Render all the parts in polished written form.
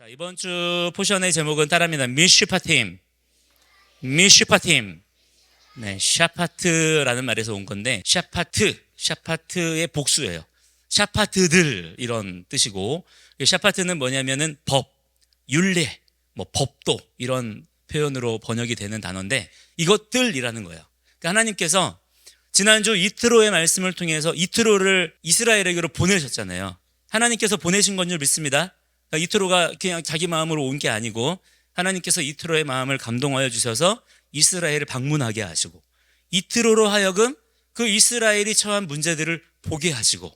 자, 이번 주 포션의 제목은 따라합니다. 미슈파팀. 미슈파팀. 네, 샤파트라는 말에서 온 건데, 샤파트의 복수예요. 샤파트들 이런 뜻이고, 샤파트는 뭐냐면은 법, 율례, 뭐 법도 이런 표현으로 번역이 되는 단어인데, 이것들이라는 거예요. 그러니까 하나님께서 지난주 이트로의 말씀을 통해서 이트로를 이스라엘에게로 보내셨잖아요. 하나님께서 보내신 건 줄 믿습니다. 그러니까 이트로가 그냥 자기 마음으로 온 게 아니고 하나님께서 이트로의 마음을 감동하여 주셔서 이스라엘을 방문하게 하시고, 이트로로 하여금 그 이스라엘이 처한 문제들을 보게 하시고,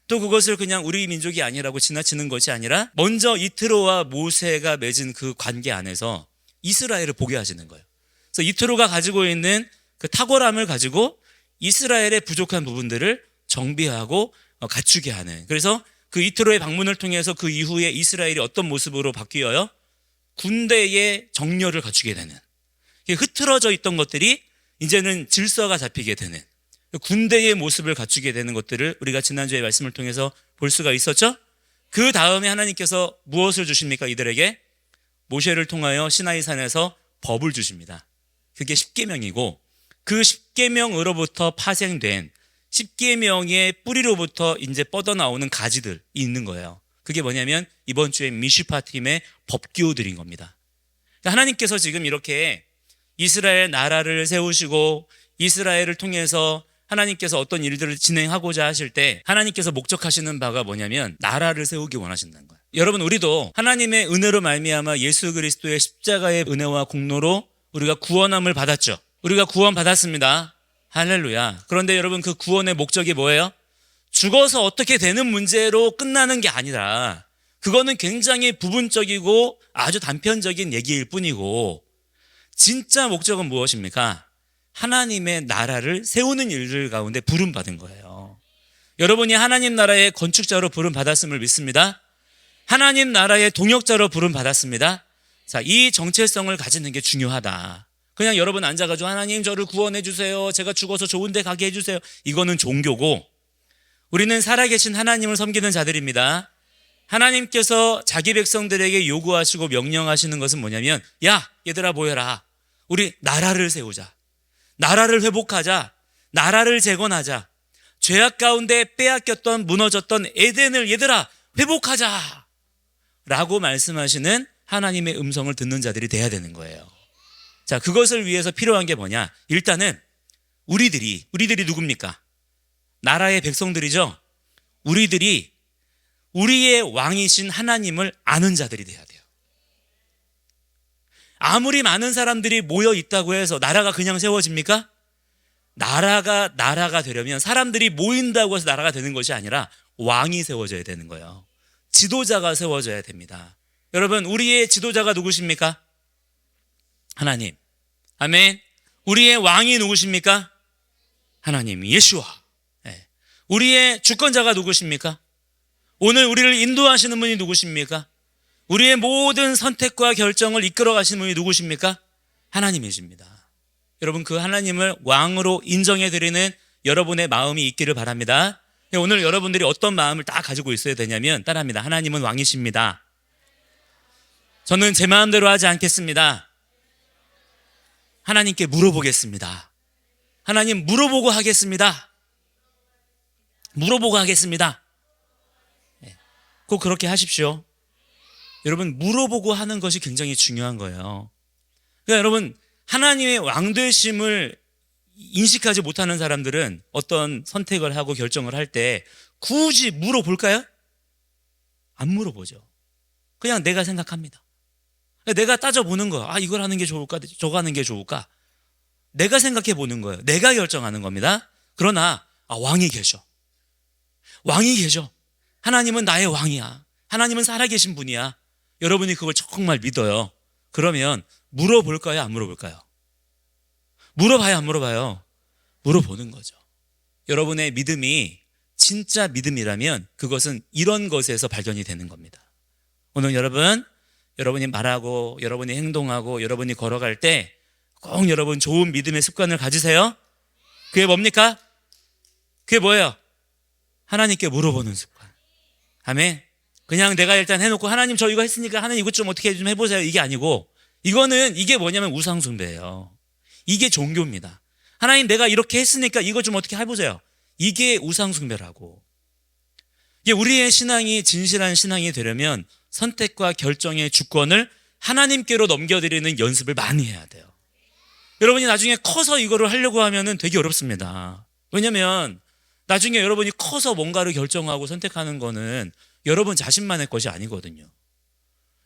또 그것을 그냥 우리 민족이 아니라고 지나치는 것이 아니라 먼저 이트로와 모세가 맺은 그 관계 안에서 이스라엘을 보게 하시는 거예요. 그래서 이트로가 가지고 있는 그 탁월함을 가지고 이스라엘의 부족한 부분들을 정비하고 갖추게 하는, 그래서 그 이트로의 방문을 통해서 그 이후에 이스라엘이 어떤 모습으로 바뀌어요? 군대의 정렬을 갖추게 되는, 흐트러져 있던 것들이 이제는 질서가 잡히게 되는 군대의 모습을 갖추게 되는 것들을 우리가 지난주에 말씀을 통해서 볼 수가 있었죠. 그 다음에 하나님께서 무엇을 주십니까? 이들에게 모세를 통하여 시나이산에서 법을 주십니다. 그게 십계명이고, 그 십계명으로부터 파생된 십계명의 뿌리로부터 이제 뻗어나오는 가지들이 있는 거예요. 그게 뭐냐면 이번 주에 미슈파팀의 법규들인 겁니다. 그러니까 하나님께서 지금 이렇게 이스라엘 나라를 세우시고 이스라엘을 통해서 하나님께서 어떤 일들을 진행하고자 하실 때 하나님께서 목적하시는 바가 뭐냐면 나라를 세우기 원하신다는 거예요. 여러분, 우리도 하나님의 은혜로 말미암아 예수 그리스도의 십자가의 은혜와 공로로 우리가 구원함을 받았죠. 우리가 구원 받았습니다. 할렐루야. 그런데 여러분, 그 구원의 목적이 뭐예요? 죽어서 어떻게 되는 문제로 끝나는 게 아니라, 그거는 굉장히 부분적이고 아주 단편적인 얘기일 뿐이고, 진짜 목적은 무엇입니까? 하나님의 나라를 세우는 일들 가운데 부름받은 거예요. 여러분이 하나님 나라의 건축자로 부름받았음을 믿습니다. 하나님 나라의 동역자로 부름받았습니다. 자, 이 정체성을 가지는 게 중요하다. 그냥 여러분 앉아가지고 하나님 저를 구원해 주세요, 제가 죽어서 좋은 데 가게 해주세요, 이거는 종교고, 우리는 살아계신 하나님을 섬기는 자들입니다. 하나님께서 자기 백성들에게 요구하시고 명령하시는 것은 뭐냐면, 야 얘들아 모여라, 우리 나라를 세우자, 나라를 회복하자, 나라를 재건하자, 죄악 가운데 빼앗겼던 무너졌던 에덴을 얘들아 회복하자 라고 말씀하시는 하나님의 음성을 듣는 자들이 돼야 되는 거예요. 자, 그것을 위해서 필요한 게 뭐냐? 일단은 우리들이 누굽니까? 나라의 백성들이죠. 우리들이 우리의 왕이신 하나님을 아는 자들이 돼야 돼요. 아무리 많은 사람들이 모여 있다고 해서 나라가 그냥 세워집니까? 나라가 되려면 사람들이 모인다고 해서 나라가 되는 것이 아니라 왕이 세워져야 되는 거예요. 지도자가 세워져야 됩니다. 여러분, 우리의 지도자가 누구십니까? 하나님. 아멘. 우리의 왕이 누구십니까? 하나님, 예수와. 네. 우리의 주권자가 누구십니까? 오늘 우리를 인도하시는 분이 누구십니까? 우리의 모든 선택과 결정을 이끌어 가시는 분이 누구십니까? 하나님이십니다. 여러분, 그 하나님을 왕으로 인정해 드리는 여러분의 마음이 있기를 바랍니다. 오늘 여러분들이 어떤 마음을 딱 가지고 있어야 되냐면, 따라합니다. 하나님은 왕이십니다. 저는 제 마음대로 하지 않겠습니다. 하나님께 물어보겠습니다. 하나님, 물어보고 하겠습니다. 물어보고 하겠습니다. 꼭 그렇게 하십시오. 여러분, 물어보고 하는 것이 굉장히 중요한 거예요. 그러니까 여러분, 하나님의 왕되심을 인식하지 못하는 사람들은 어떤 선택을 하고 결정을 할 때 굳이 물어볼까요? 안 물어보죠. 그냥 내가 생각합니다. 내가 따져보는 거예요. 아, 이걸 하는 게 좋을까? 저거 하는 게 좋을까? 내가 생각해 보는 거예요. 내가 결정하는 겁니다. 그러나 왕이 계셔. 왕이 계셔. 하나님은 나의 왕이야. 하나님은 살아계신 분이야. 여러분이 그걸 정말 믿어요. 그러면 물어볼까요? 안 물어볼까요? 물어봐요? 안 물어봐요? 물어보는 거죠. 여러분의 믿음이 진짜 믿음이라면 그것은 이런 것에서 발견이 되는 겁니다. 오늘 여러분이 말하고 여러분이 행동하고 여러분이 걸어갈 때 꼭 여러분 좋은 믿음의 습관을 가지세요. 그게 뭡니까? 그게 뭐예요? 하나님께 물어보는 습관. 아멘. 그냥 내가 일단 해놓고 하나님 저 이거 했으니까 하나님 이것 좀 어떻게 좀 해보세요. 이게 아니고 이게 뭐냐면 우상숭배예요. 이게 종교입니다. 하나님 내가 이렇게 했으니까 이거 좀 어떻게 해보세요. 이게 우상숭배라고. 이게 우리의 신앙이 진실한 신앙이 되려면 선택과 결정의 주권을 하나님께로 넘겨드리는 연습을 많이 해야 돼요. 여러분이 나중에 커서 이거를 하려고 하면은 되게 어렵습니다. 왜냐면 나중에 여러분이 커서 뭔가를 결정하고 선택하는 거는 여러분 자신만의 것이 아니거든요.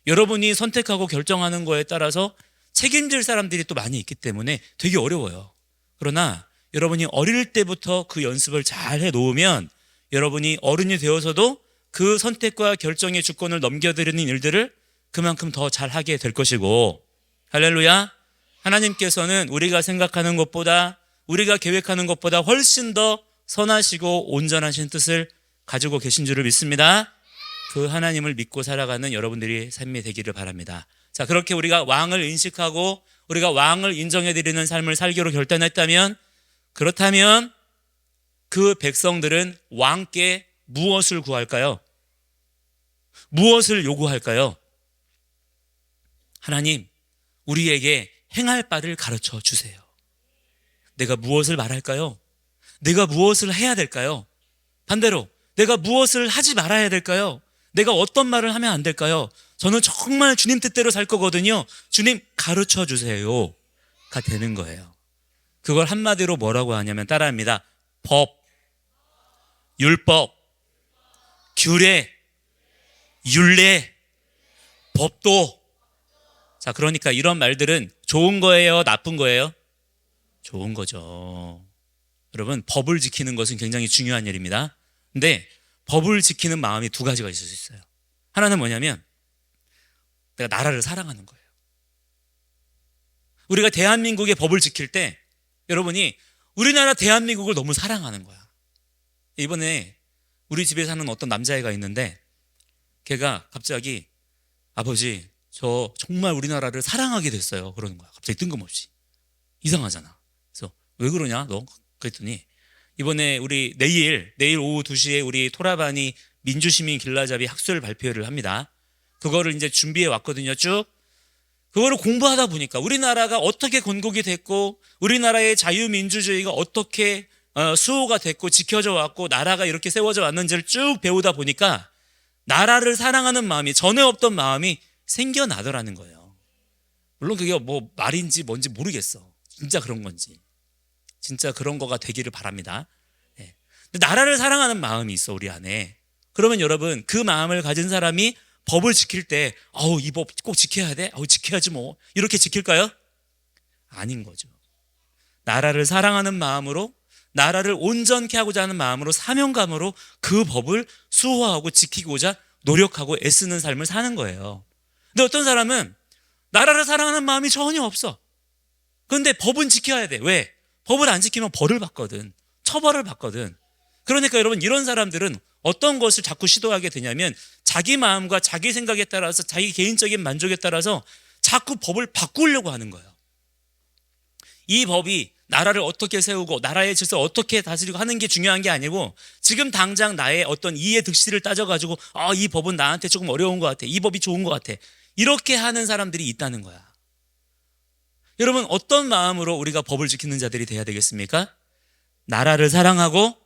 여러분이 선택하고 결정하는 거에 따라서 책임질 사람들이 또 많이 있기 때문에 되게 어려워요. 그러나 여러분이 어릴 때부터 그 연습을 잘 해놓으면 여러분이 어른이 되어서도 그 선택과 결정의 주권을 넘겨드리는 일들을 그만큼 더 잘하게 될 것이고, 할렐루야. 하나님께서는 우리가 생각하는 것보다, 우리가 계획하는 것보다 훨씬 더 선하시고 온전하신 뜻을 가지고 계신 줄을 믿습니다. 그 하나님을 믿고 살아가는 여러분들이 삶이 되기를 바랍니다. 자, 그렇게 우리가 왕을 인식하고 우리가 왕을 인정해드리는 삶을 살기로 결단했다면, 그렇다면 그 백성들은 왕께 무엇을 구할까요? 무엇을 요구할까요? 하나님, 우리에게 행할 바를 가르쳐 주세요. 내가 무엇을 말할까요? 내가 무엇을 해야 될까요? 반대로 내가 무엇을 하지 말아야 될까요? 내가 어떤 말을 하면 안 될까요? 저는 정말 주님 뜻대로 살 거거든요. 주님 가르쳐 주세요가 되는 거예요. 그걸 한마디로 뭐라고 하냐면 따라합니다. 법, 율법, 규례, 율례, 법도. 자, 그러니까 이런 말들은 좋은 거예요? 나쁜 거예요? 좋은 거죠. 여러분, 법을 지키는 것은 굉장히 중요한 일입니다. 근데 법을 지키는 마음이 두 가지가 있을 수 있어요. 하나는 뭐냐면 내가 나라를 사랑하는 거예요. 우리가 대한민국의 법을 지킬 때 여러분이 우리나라 대한민국을 너무 사랑하는 거야. 이번에 우리 집에 사는 어떤 남자애가 있는데 걔가 갑자기 아버지 저 정말 우리나라를 사랑하게 됐어요. 그러는 거야. 갑자기 뜬금없이. 이상하잖아. 그래서 왜 그러냐 너? 그랬더니 이번에 우리 내일 오후 2시에 우리 토라바니 민주시민 길라잡이 학술 발표를 합니다. 그거를 이제 준비해 왔거든요. 쭉 그거를 공부하다 보니까 우리나라가 어떻게 건국이 됐고 우리나라의 자유민주주의가 어떻게 수호가 됐고 지켜져 왔고 나라가 이렇게 세워져 왔는지를 쭉 배우다 보니까 나라를 사랑하는 마음이 전에 없던 마음이 생겨나더라는 거예요. 물론 그게 뭐 말인지 뭔지 모르겠어. 진짜 그런 건지. 진짜 그런 거가 되기를 바랍니다. 네. 근데 나라를 사랑하는 마음이 있어 우리 안에. 그러면 여러분 그 마음을 가진 사람이 법을 지킬 때 이 법 꼭 지켜야 돼? 지켜야지 뭐. 이렇게 지킬까요? 아닌 거죠. 나라를 사랑하는 마음으로 나라를 온전케 하고자 하는 마음으로 사명감으로 그 법을 수호하고 지키고자 노력하고 애쓰는 삶을 사는 거예요. 근데 어떤 사람은 나라를 사랑하는 마음이 전혀 없어. 그런데 법은 지켜야 돼. 왜? 법을 안 지키면 벌을 받거든. 처벌을 받거든. 그러니까 여러분 이런 사람들은 어떤 것을 자꾸 시도하게 되냐면 자기 마음과 자기 생각에 따라서 자기 개인적인 만족에 따라서 자꾸 법을 바꾸려고 하는 거예요. 이 법이 나라를 어떻게 세우고 나라의 질서를 어떻게 다스리고 하는 게 중요한 게 아니고 지금 당장 나의 어떤 이해 득실을 따져가지고 이 법은 나한테 조금 어려운 것 같아. 이 법이 좋은 것 같아. 이렇게 하는 사람들이 있다는 거야. 여러분 어떤 마음으로 우리가 법을 지키는 자들이 돼야 되겠습니까? 나라를 사랑하고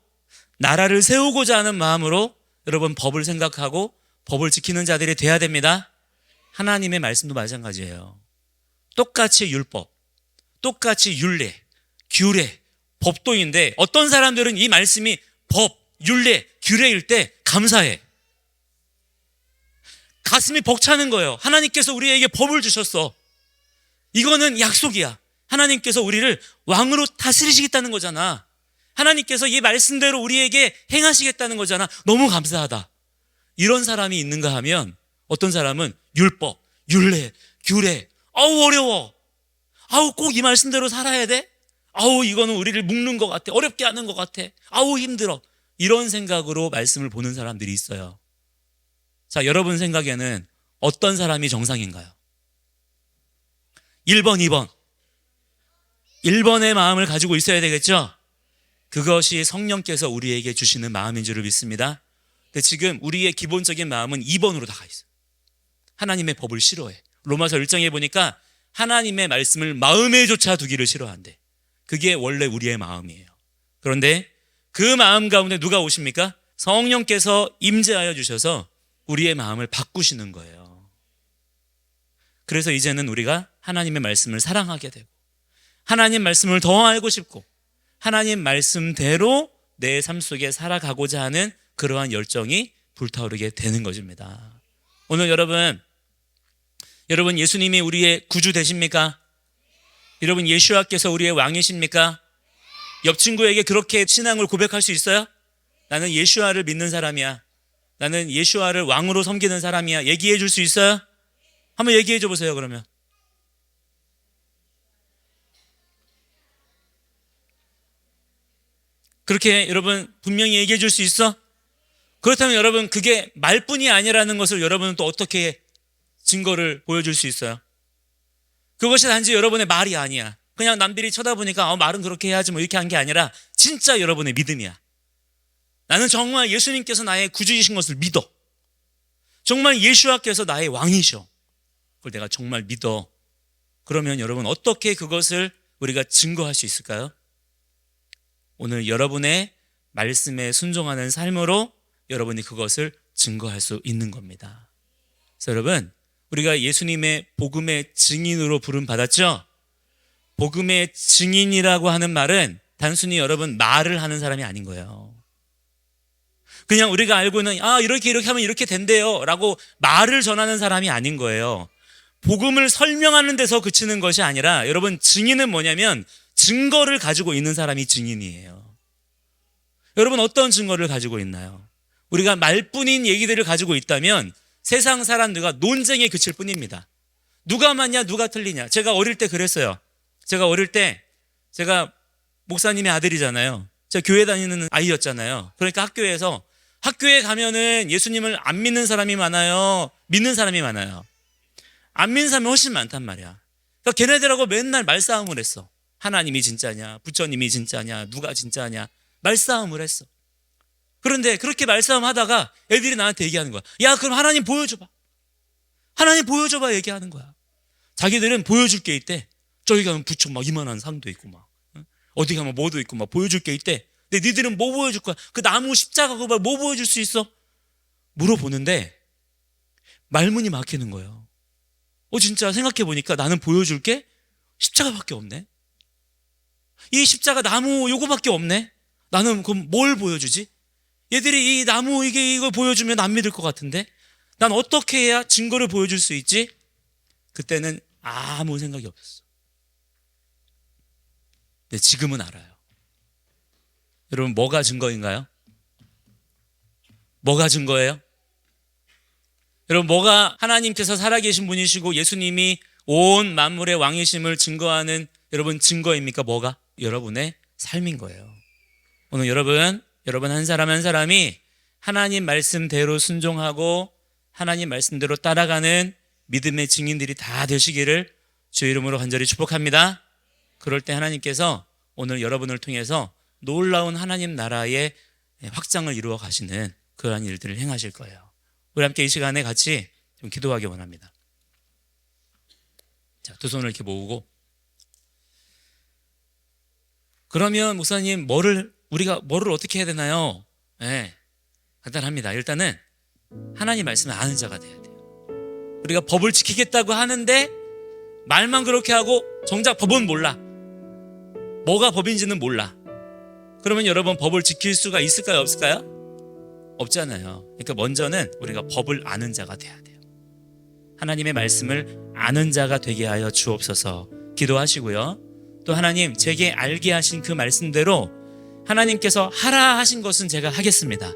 나라를 세우고자 하는 마음으로 여러분 법을 생각하고 법을 지키는 자들이 돼야 됩니다. 하나님의 말씀도 마찬가지예요. 똑같이 율법, 똑같이 율례, 규례, 법도인데 어떤 사람들은 이 말씀이 법, 율례, 규례일 때 감사해. 가슴이 벅차는 거예요. 하나님께서 우리에게 법을 주셨어. 이거는 약속이야. 하나님께서 우리를 왕으로 다스리시겠다는 거잖아. 하나님께서 이 말씀대로 우리에게 행하시겠다는 거잖아. 너무 감사하다. 이런 사람이 있는가 하면 어떤 사람은 율법, 율례, 규례 어려워. 꼭 이 말씀대로 살아야 돼? 이거는 우리를 묶는 것 같아. 어렵게 하는 것 같아. 힘들어. 이런 생각으로 말씀을 보는 사람들이 있어요. 자, 여러분 생각에는 어떤 사람이 정상인가요? 1번, 2번. 1번의 마음을 가지고 있어야 되겠죠? 그것이 성령께서 우리에게 주시는 마음인 줄을 믿습니다. 근데 지금 우리의 기본적인 마음은 2번으로 다 가 있어요. 하나님의 법을 싫어해. 로마서 1장에 보니까 하나님의 말씀을 마음에조차 두기를 싫어한대. 그게 원래 우리의 마음이에요. 그런데 그 마음 가운데 누가 오십니까? 성령께서 임재하여 주셔서 우리의 마음을 바꾸시는 거예요. 그래서 이제는 우리가 하나님의 말씀을 사랑하게 되고 하나님 말씀을 더 알고 싶고 하나님 말씀대로 내 삶 속에 살아가고자 하는 그러한 열정이 불타오르게 되는 것입니다. 오늘 여러분 예수님이 우리의 구주 되십니까? 여러분 예수와께서 우리의 왕이십니까? 옆 친구에게 그렇게 신앙을 고백할 수 있어요? 나는 예수와를 믿는 사람이야. 나는 예수와를 왕으로 섬기는 사람이야. 얘기해 줄 수 있어요? 한번 얘기해 줘 보세요, 그러면. 그렇게 여러분 분명히 얘기해 줄 수 있어? 그렇다면 여러분 그게 말뿐이 아니라는 것을 여러분은 또 어떻게 증거를 보여줄 수 있어요? 그것이 단지 여러분의 말이 아니야. 그냥 남들이 쳐다보니까 말은 그렇게 해야지 뭐 이렇게 한 게 아니라 진짜 여러분의 믿음이야. 나는 정말 예수님께서 나의 구주이신 것을 믿어. 정말 예수와께서 나의 왕이셔. 그걸 내가 정말 믿어. 그러면 여러분 어떻게 그것을 우리가 증거할 수 있을까요? 오늘 여러분의 말씀에 순종하는 삶으로 여러분이 그것을 증거할 수 있는 겁니다. 그래서 여러분 우리가 예수님의 복음의 증인으로 부름 받았죠? 복음의 증인이라고 하는 말은 단순히 여러분 말을 하는 사람이 아닌 거예요. 그냥 우리가 알고 있는 이렇게 하면 이렇게 된대요 라고 말을 전하는 사람이 아닌 거예요. 복음을 설명하는 데서 그치는 것이 아니라 여러분 증인은 뭐냐면 증거를 가지고 있는 사람이 증인이에요. 여러분 어떤 증거를 가지고 있나요? 우리가 말뿐인 얘기들을 가지고 있다면 세상 사람들과 논쟁에 그칠 뿐입니다. 누가 맞냐 누가 틀리냐. 제가 어릴 때 그랬어요. 제가 어릴 때 제가 목사님의 아들이잖아요. 제가 교회 다니는 아이였잖아요. 그러니까 학교에 가면은 예수님을 안 믿는 사람이 많아요? 믿는 사람이 많아요? 안 믿는 사람이 훨씬 많단 말이야. 그러니까 걔네들하고 맨날 말싸움을 했어. 하나님이 진짜냐 부처님이 진짜냐 누가 진짜냐 말싸움을 했어. 그런데 그렇게 말싸움하다가 애들이 나한테 얘기하는 거야. 야 그럼 하나님 보여줘봐. 하나님 보여줘봐 얘기하는 거야. 자기들은 보여줄 게 있대. 저기 가면 부처 막 이만한 상도 있고 막 어디 가면 뭐도 있고 막 보여줄 게 있대. 근데 니들은 뭐 보여줄 거야? 그 나무 십자가 그거 뭐 보여줄 수 있어? 물어보는데 말문이 막히는 거예요. 진짜 생각해보니까 나는 보여줄 게 십자가밖에 없네. 이 십자가 나무 요거밖에 없네. 나는 그럼 뭘 보여주지? 얘들이 이 나무 이거 보여주면 안 믿을 것 같은데 난 어떻게 해야 증거를 보여줄 수 있지? 그때는 아무 생각이 없었어. 근데 지금은 알아요. 여러분 뭐가 증거인가요? 뭐가 증거예요? 여러분 뭐가 하나님께서 살아계신 분이시고 예수님이 온 만물의 왕이심을 증거하는 여러분 증거입니까? 뭐가? 여러분의 삶인 거예요. 오늘 여러분 한 사람 한 사람이 하나님 말씀대로 순종하고 하나님 말씀대로 따라가는 믿음의 증인들이 다 되시기를 주의 이름으로 간절히 축복합니다. 그럴 때 하나님께서 오늘 여러분을 통해서 놀라운 하나님 나라의 확장을 이루어 가시는 그러한 일들을 행하실 거예요. 우리 함께 이 시간에 같이 좀 기도하기 원합니다. 자, 두 손을 이렇게 모으고 그러면 목사님 우리가 뭐를 어떻게 해야 되나요? 간단합니다. 일단은 하나님 말씀을 아는 자가 돼야 돼요. 우리가 법을 지키겠다고 하는데 말만 그렇게 하고 정작 법은 몰라. 뭐가 법인지는 몰라. 그러면 여러분 법을 지킬 수가 있을까요? 없을까요? 없잖아요. 그러니까 먼저는 우리가 법을 아는 자가 돼야 돼요. 하나님의 말씀을 아는 자가 되게 하여 주옵소서 기도하시고요. 또 하나님 제게 알게 하신 그 말씀대로 하나님께서 하라 하신 것은 제가 하겠습니다.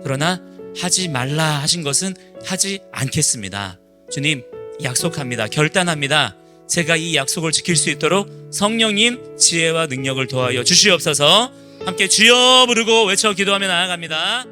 그러나 하지 말라 하신 것은 하지 않겠습니다. 주님 약속합니다. 결단합니다. 제가 이 약속을 지킬 수 있도록 성령님 지혜와 능력을 더하여 주시옵소서. 함께 주여 부르고 외쳐 기도하며 나아갑니다.